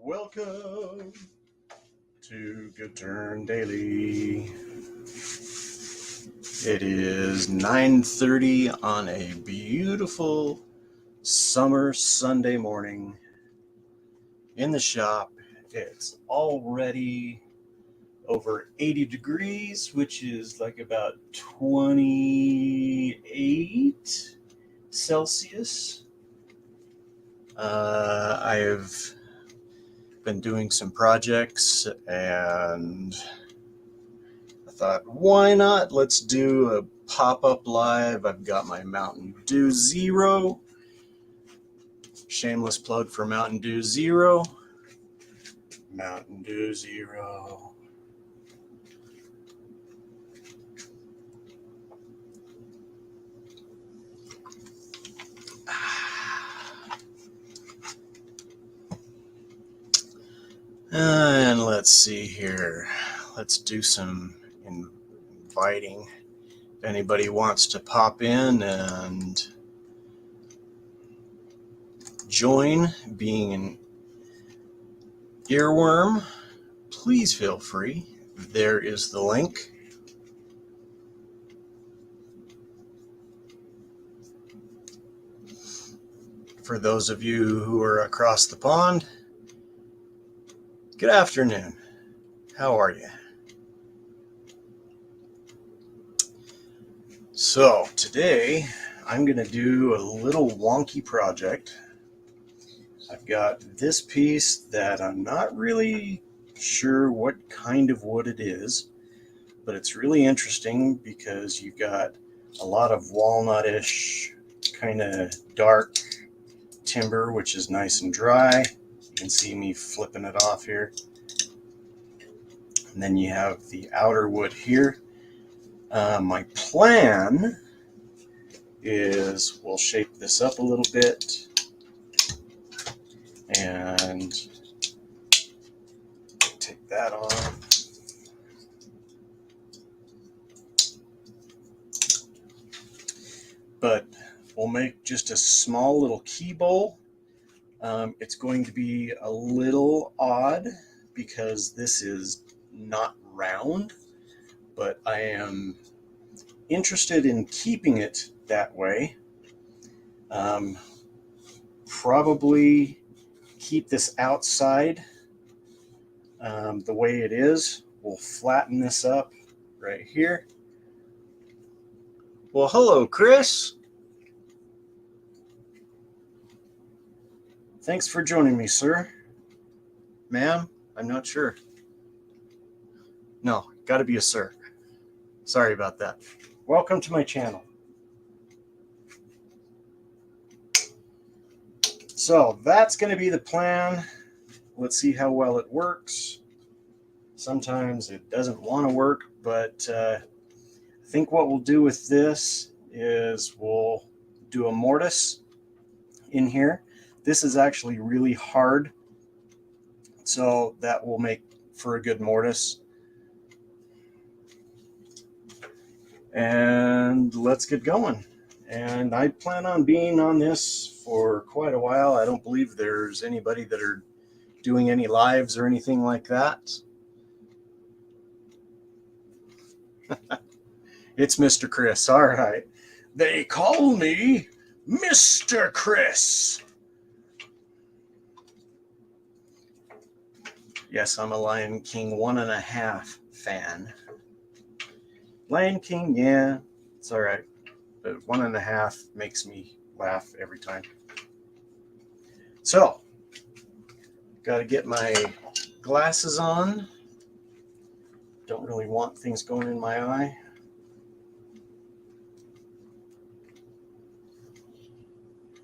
Welcome to Good Turn Daily. It is 9:30 on a beautiful summer Sunday morning in the shop. It's already over 80 degrees, which is like about 28 Celsius. I've been doing some projects and I thought, why not? Let's do a pop-up live. I've got my Mountain Dew Zero. Shameless plug for Mountain Dew Zero. Mountain Dew Zero. And let's see here. Let's do some inviting. If anybody wants to pop in and join being an earworm, please feel free. There is the link. For those of you who are across the pond, good afternoon. How are you? So today I'm going to do a little wonky project. I've got this piece that I'm not really sure what kind of wood it is, but it's really interesting because you've got a lot of walnut-ish kind of dark timber, which is nice and dry. You can see me flipping it off here. And then you have the outer wood here. My plan is we'll shape this up a little bit and take that off. But we'll make just a small little key bowl. It's going to be a little odd because this is not round, but I am interested in keeping it that way. Probably keep this outside the way it is. We'll flatten this up right here. Well, hello, Chris. Thanks for joining me, sir. Ma'am, I'm not sure. No, got to be a sir. Sorry about that. Welcome to my channel. So that's going to be the plan. Let's see how well it works. Sometimes it doesn't want to work, but I think what we'll do with this is we'll do a mortise in here. This is actually really hard, so that will make for a good mortise. And let's get going. And I plan on being on this for quite a while. I don't believe there's anybody that are doing any lives or anything like that. It's Mr. Chris. All right. They call me Mr. Chris. Yes, I'm a Lion King 1.5 fan. Lion King, yeah, it's all right. But 1.5 makes me laugh every time. So, got to get my glasses on. Don't really want things going in my eye.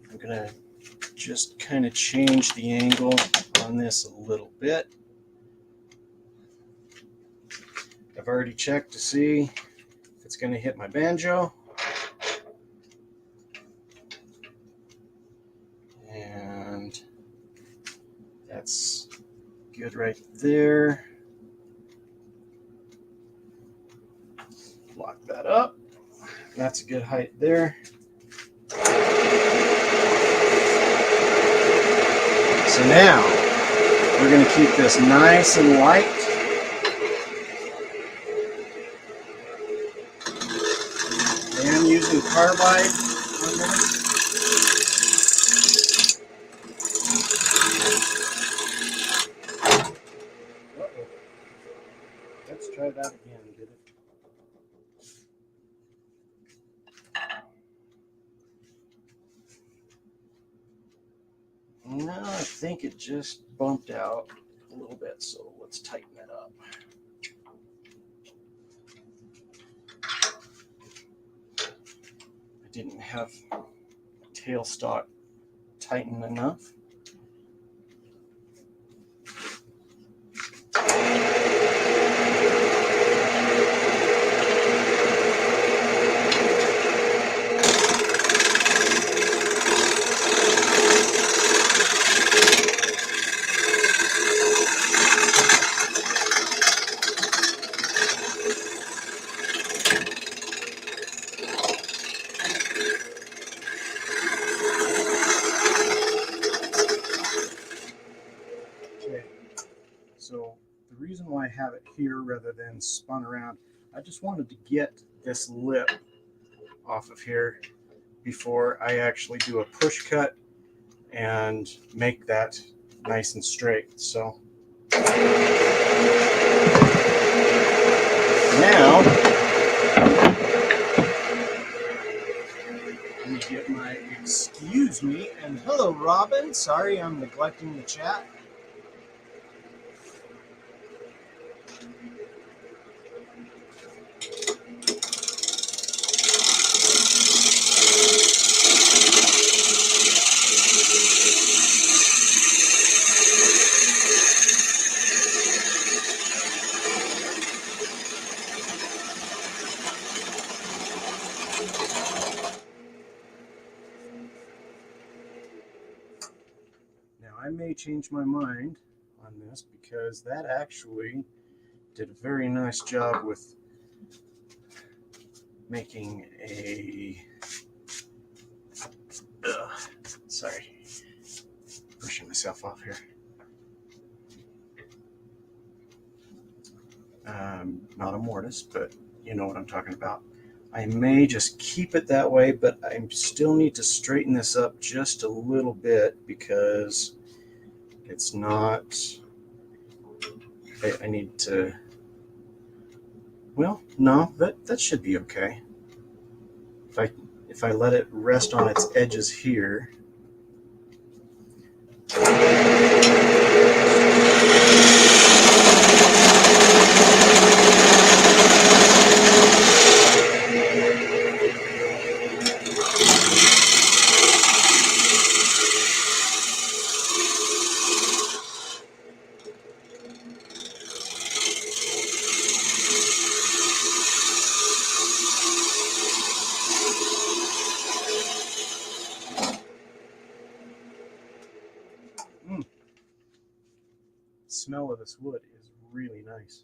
I'm going to just kind of change the angle on this a little bit. I've already checked to see if it's going to hit my banjo. And that's good right there. Lock that up. That's a good height there. So now We're going to keep this nice and light. I am using carbide on this. Uh-oh. Let's try that again. Did it? No, I think it just bumped out a little bit, so let's tighten it up. I didn't have tailstock tightened enough. So the reason why I have it here rather than spun around, I just wanted to get this lip off of here before I actually do a push cut and make that nice and straight. So now let me get my, excuse me, and hello Robin, sorry I'm neglecting the chat. I may change my mind on this because that actually did a very nice job with making a, sorry, pushing myself off here. Not a mortise, but you know what I'm talking about. I may just keep it that way, but I still need to straighten this up just a little bit because it's not, I need to, well, no, that should be okay. If I let it rest on its edges here. Smell of this wood is really nice.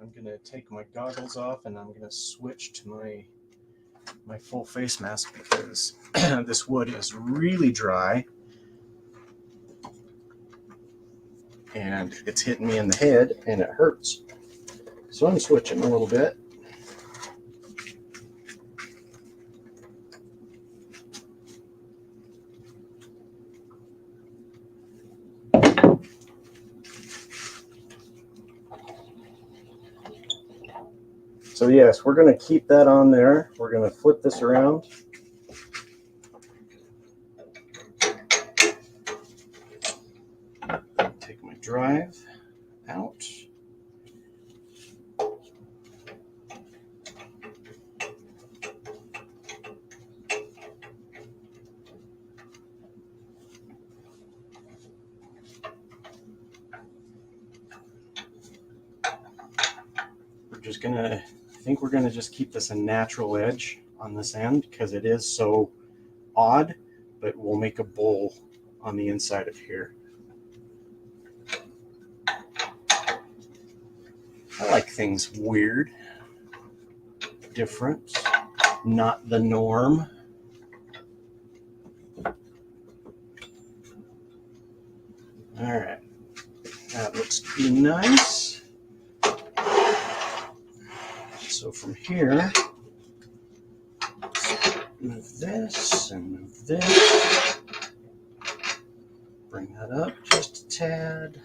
I'm gonna take my goggles off and I'm gonna switch to my full face mask because this wood is really dry and it's hitting me in the head and it hurts. So I'm switching a little bit. So yes, we're going to keep that on there. We're going to flip this around. Take my drive out. I think we're gonna just keep this a natural edge on this end because it is so odd, but we'll make a bowl on the inside of here. I like things weird, different, not the norm. All right, that looks to be nice. So from here, move this and move this. Bring that up just a tad.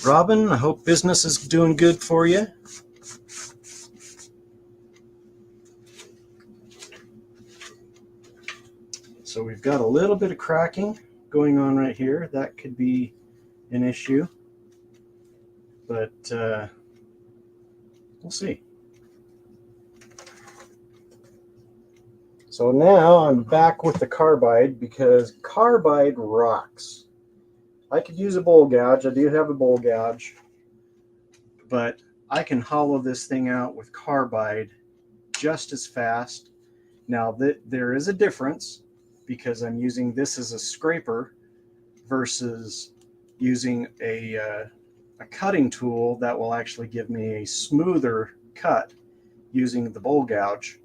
Robin, I hope business is doing good for you. So we've got a little bit of cracking going on right here. That could be an issue, but we'll see. So now I'm back with the carbide because carbide rocks. I could use a bowl gouge. I do have a bowl gouge, but I can hollow this thing out with carbide just as fast. Now there is a difference because I'm using this as a scraper versus using a cutting tool that will actually give me a smoother cut using the bowl gouge.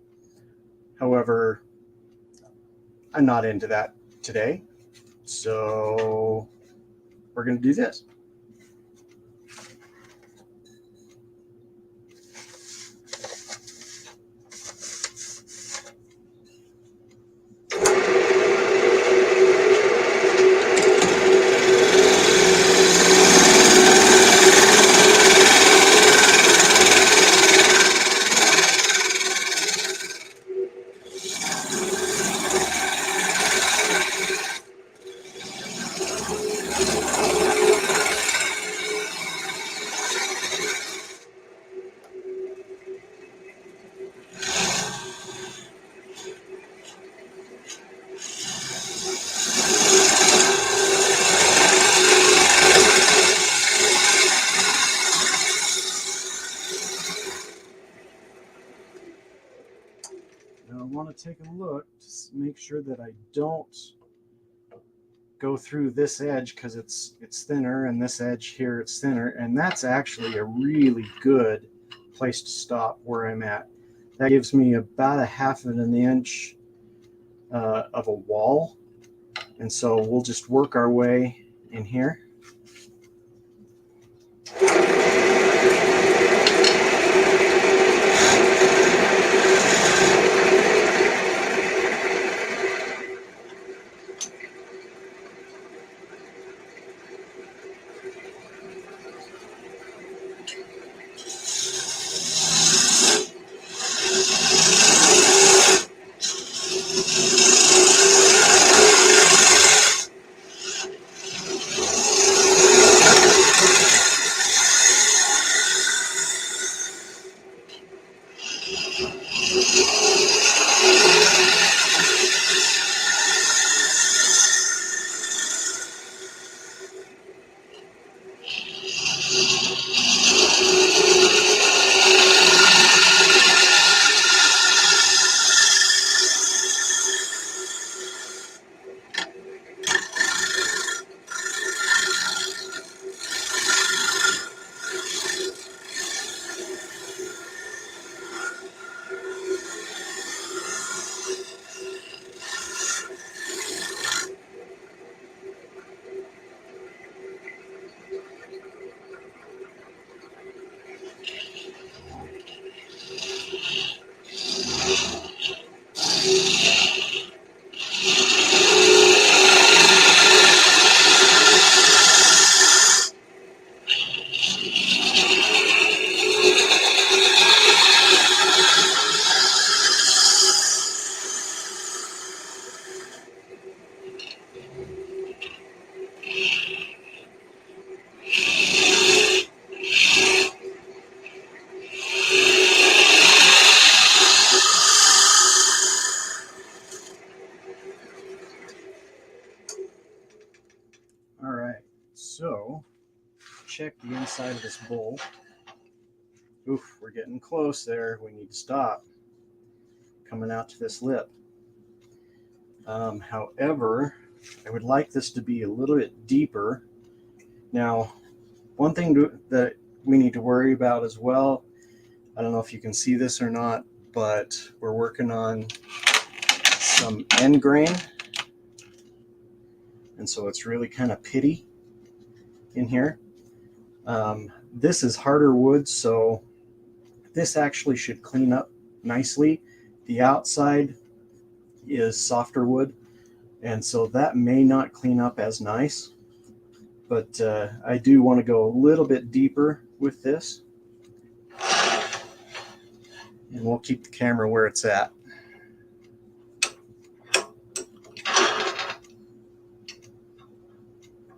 However, I'm not into that today, so we're going to do this. Now I want to take a look to make sure that I don't go through this edge because it's thinner, and this edge here it's thinner, and that's actually a really good place to stop where I'm at. That gives me about a half of an inch of a wall, and so we'll just work our way in here. All right, so check the inside of this bowl. Oof, we're getting close there. We need to stop coming out to this lip. However, I would like this to be a little bit deeper. Now, one thing that we need to worry about as well, I don't know if you can see this or not, but we're working on some end grain, and so it's really kind of pitty in here. This is harder wood, so this actually should clean up nicely. The outside is softer wood, and so that may not clean up as nice, but I do want to go a little bit deeper with this, and we'll keep the camera where it's at.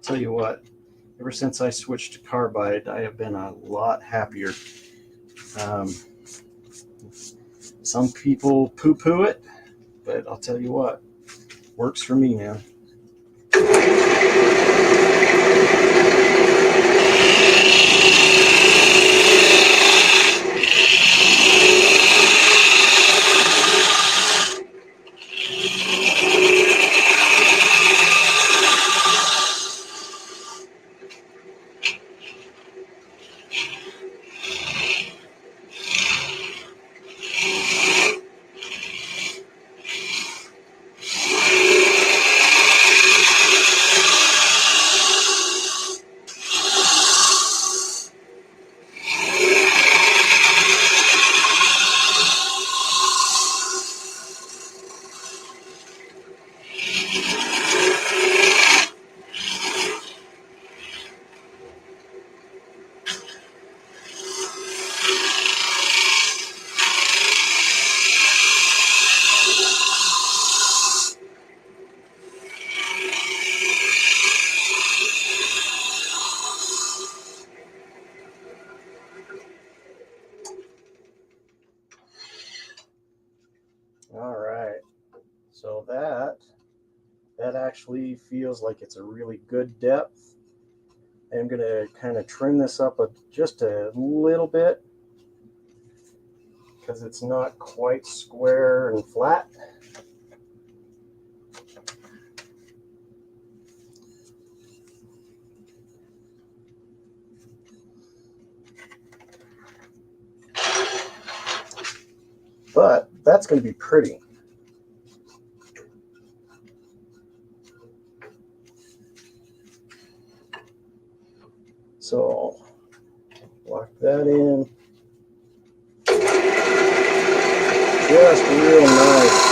Tell you what, ever since I switched to carbide, I have been a lot happier. Some people poo-poo it, but I'll tell you what, works for me, man. All right, so that actually feels like it's a really good depth. I'm going to kind of trim this up just a little bit because it's not quite square and flat. But that's going to be pretty. So lock that in. Just real nice.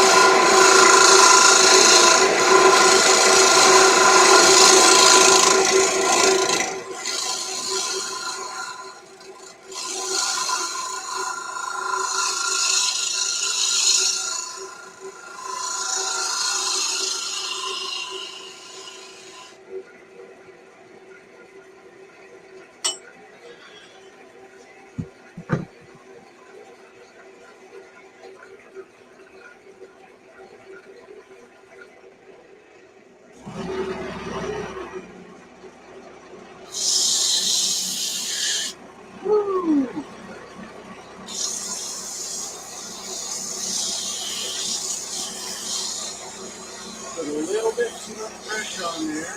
Put a little bit too much pressure on there.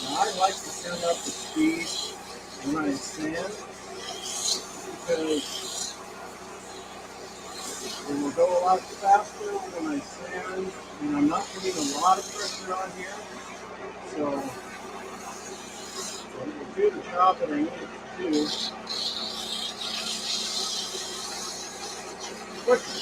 Now, I like to turn up the speed when I sand because it will go a lot faster when I sand, and I'm not putting a lot of pressure on here, so it will do the job that I need it to do quickly.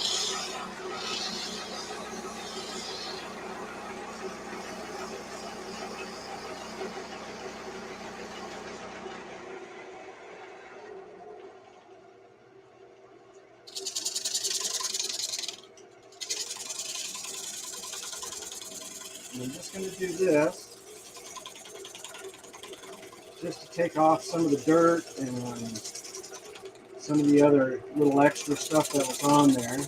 And I'm just going to do this just to take off some of the dirt and some of the other little extra stuff that was on there.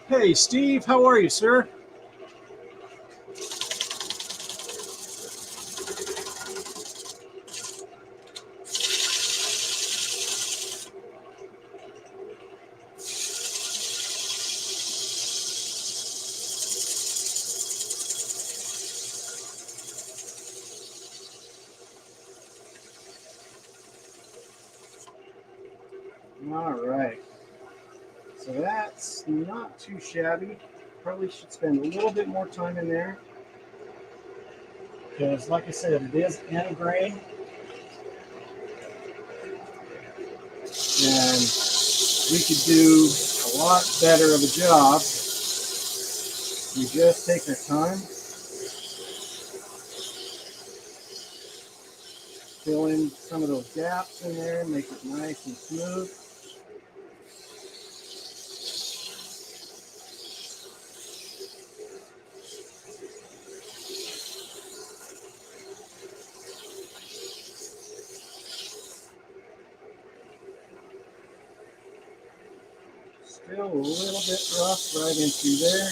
Hey, Steve, how are you, sir? All right. So that's not too shabby. Probably should spend a little bit more time in there because, like I said, it is end grain, and we could do a lot better of a job. We just take our time, fill in some of those gaps in there, make it nice and smooth. Still a little bit rough right in through there.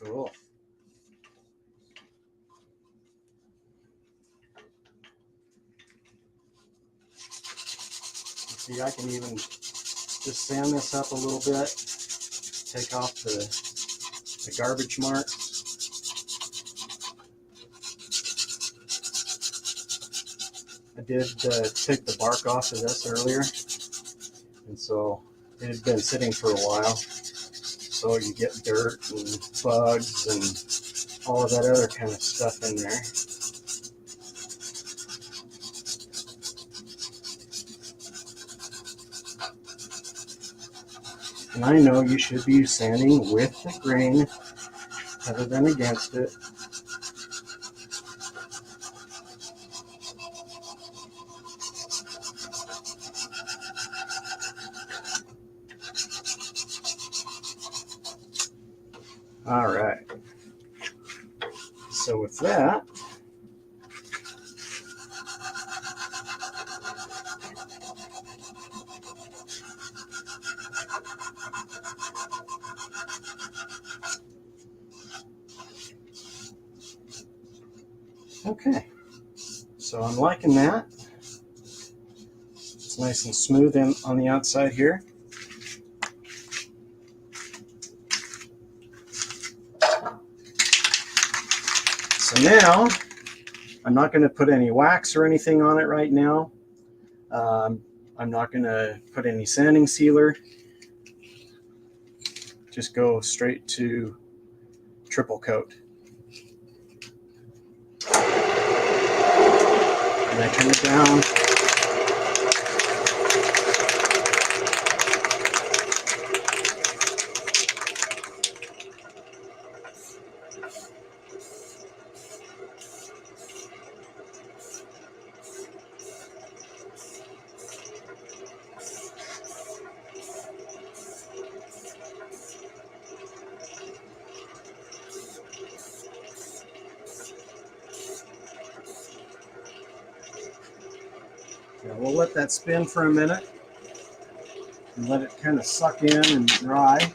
Cool. See, I can even just sand this up a little bit, take off the garbage marks. I did take the bark off of this earlier, and so it had been sitting for a while. So you get dirt and bugs and all of that other kind of stuff in there. And I know you should be sanding with the grain rather than against it. All right. So with that, okay. So I'm liking that. It's nice and smooth on the outside here. So now, I'm not going to put any wax or anything on it right now. I'm not going to put any sanding sealer. Just go straight to triple coat. And I turn it down. Yeah, we'll let that spin for a minute and let it kind of suck in and dry.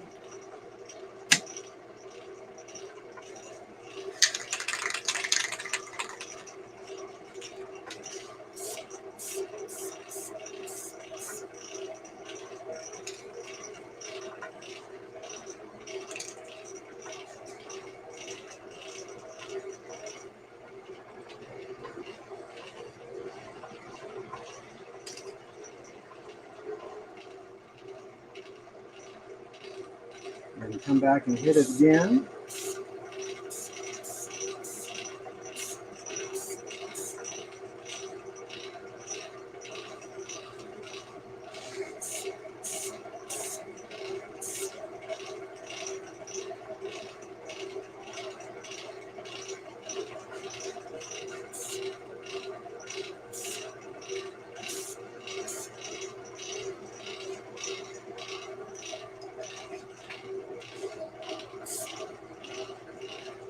And come back and hit it again.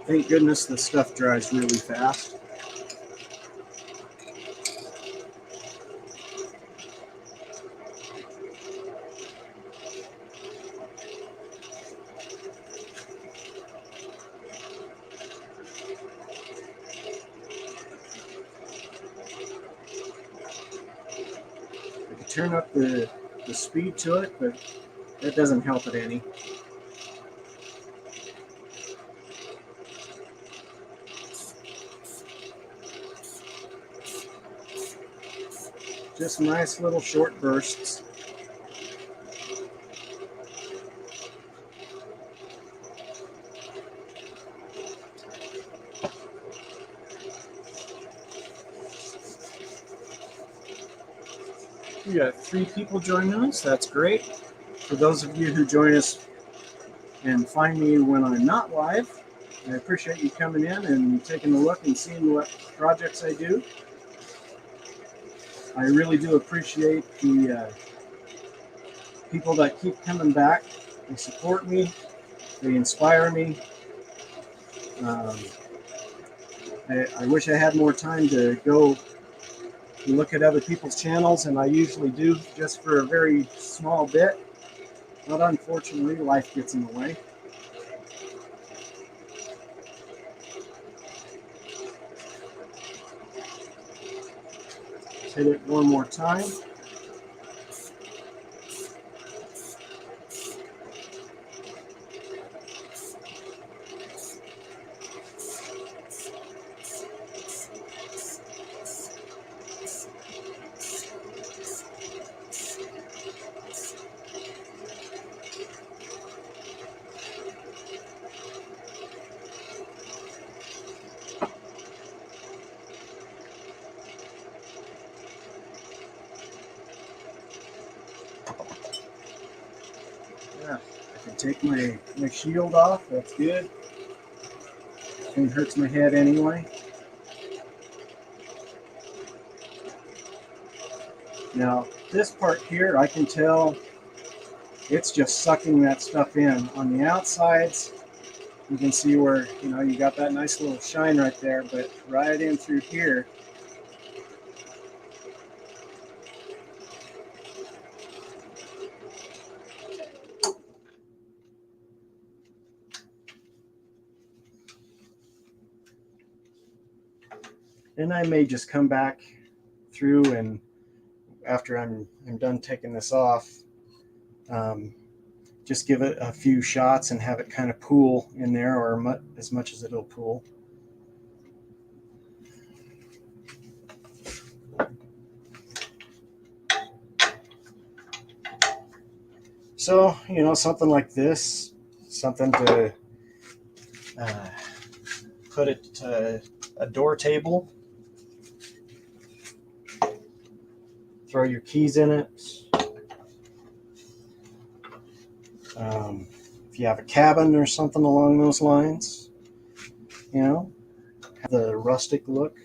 Thank goodness the stuff dries really fast. I can turn up the speed to it, but that doesn't help it any. Just nice little short bursts. We got 3 people joining us. That's great. For those of you who join us and find me when I'm not live, I appreciate you coming in and taking a look and seeing what projects I do. I really do appreciate the people that keep coming back. They support me. They inspire me. I wish I had more time to go look at other people's channels, and I usually do just for a very small bit. But unfortunately, life gets in the way. Let's hit it one more time. Yeah, I can take my shield off. That's good. It hurts my head anyway. Now, this part here, I can tell it's just sucking that stuff in. On the outsides, you can see where, you got that nice little shine right there, but right in through here, then I may just come back through, and after I'm done taking this off, just give it a few shots and have it kind of pool in there, or as much as it'll pool. So, something like this, something to put it to a door table, throw your keys in it. If you have a cabin or something along those lines, have the rustic look.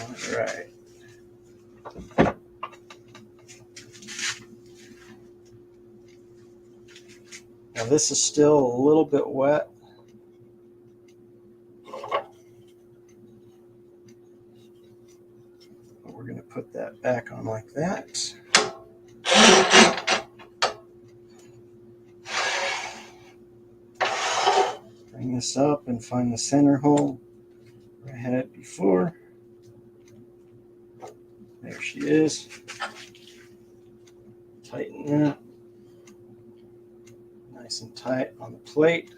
All right. Now this is still a little bit wet. But we're going to put that back on like that. Bring this up and find the center hole where I had it before. There she is. Tighten that. Nice and tight on the plate.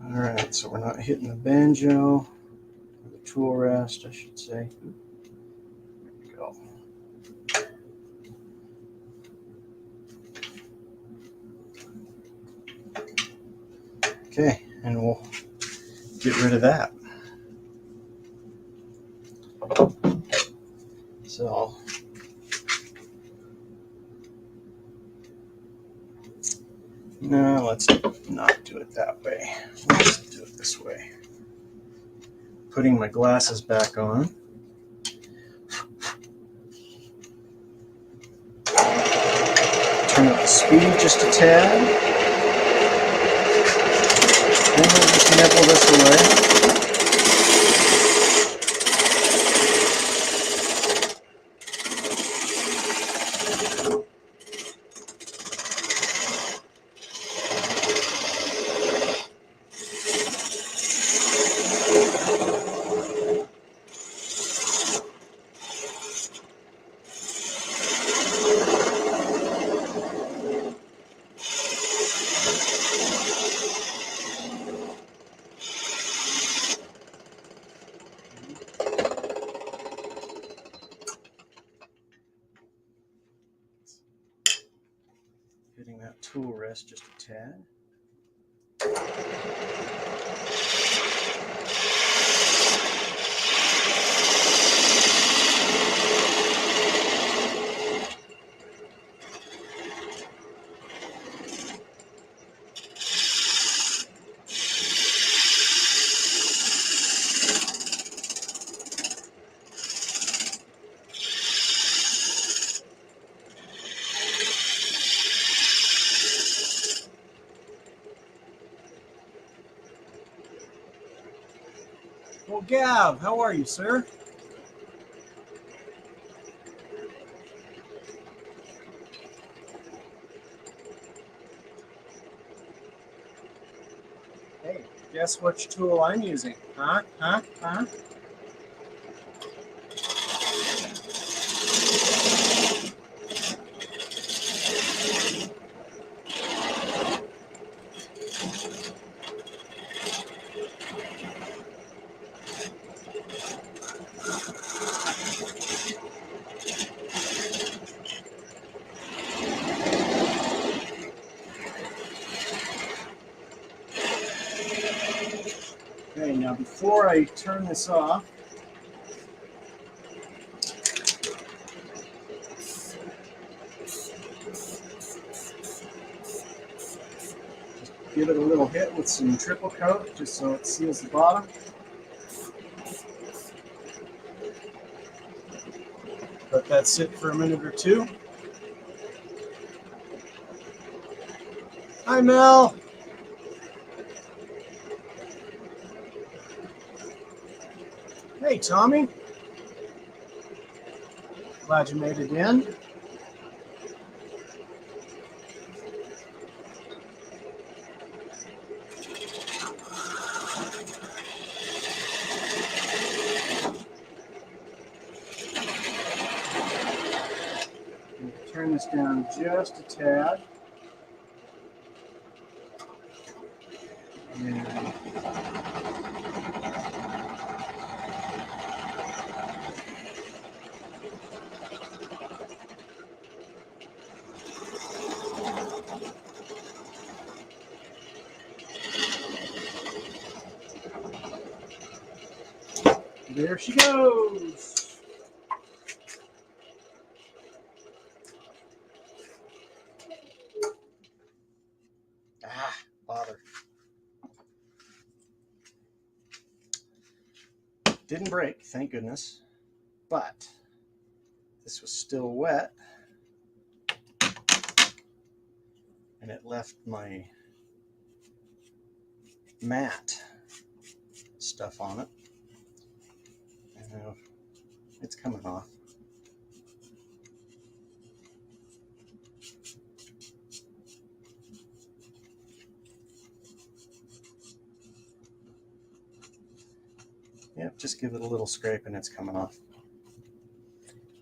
All right, so we're not hitting the banjo, or the tool rest, I should say. There we go. Okay, and we'll get rid of that. So no, let's not do it that way. Let's do it this way. Putting my glasses back on. Turn up the speed just a tad. Then we'll just nibble this away. Hitting that tool rest just a tad. Well, Gav, how are you, sir? Hey, guess which tool I'm using? Huh? Okay, now before I turn this off, give it a little hit with some triple coat just so it seals the bottom. Let that sit for a minute or two. Hi, Mel. Hey, Tommy. Glad you made it in. Turn this down just a tad. And there she goes. Bother. Didn't break, thank goodness, but this was still wet and it left my matte stuff on it. And it's coming off. Yep, just give it a little scrape and it's coming off.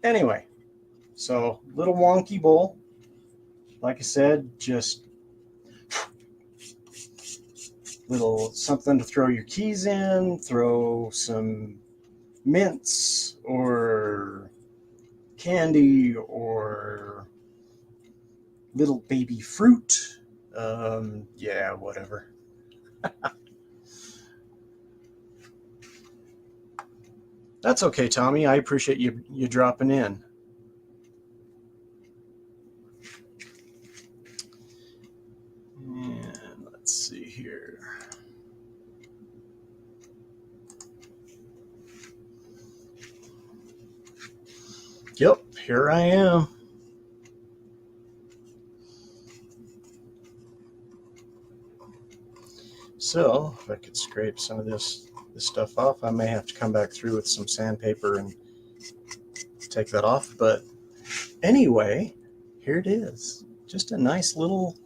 Anyway, so little wonky bowl. Like I said, just little something to throw your keys in, throw some mints or candy or little baby fruit. Yeah, whatever. That's okay, Tommy. I appreciate you dropping in. And let's see here. Yep, here I am. So if I could scrape some of this stuff off, I may have to come back through with some sandpaper and take that off. But anyway, here it is. Just a nice little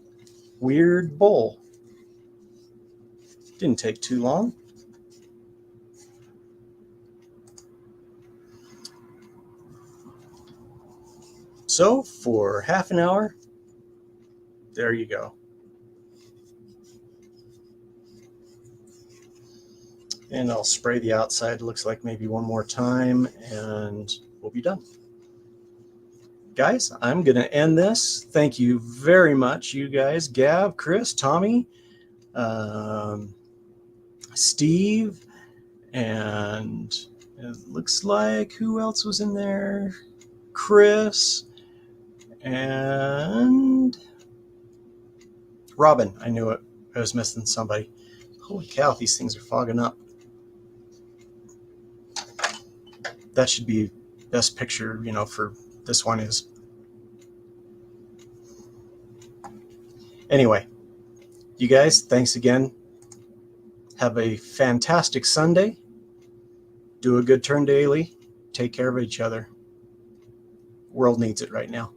weird bowl. Didn't take too long. So for half an hour, there you go. And I'll spray the outside, looks like maybe one more time, and we'll be done. Guys, I'm going to end this. Thank you very much, you guys. Gav, Chris, Tommy, Steve, and it looks like who else was in there? Chris and Robin. I knew it. I was missing somebody. Holy cow, these things are fogging up. That should be best picture, for this one is. Anyway, you guys, thanks again. Have a fantastic Sunday. Do a good turn daily. Take care of each other. World needs it right now.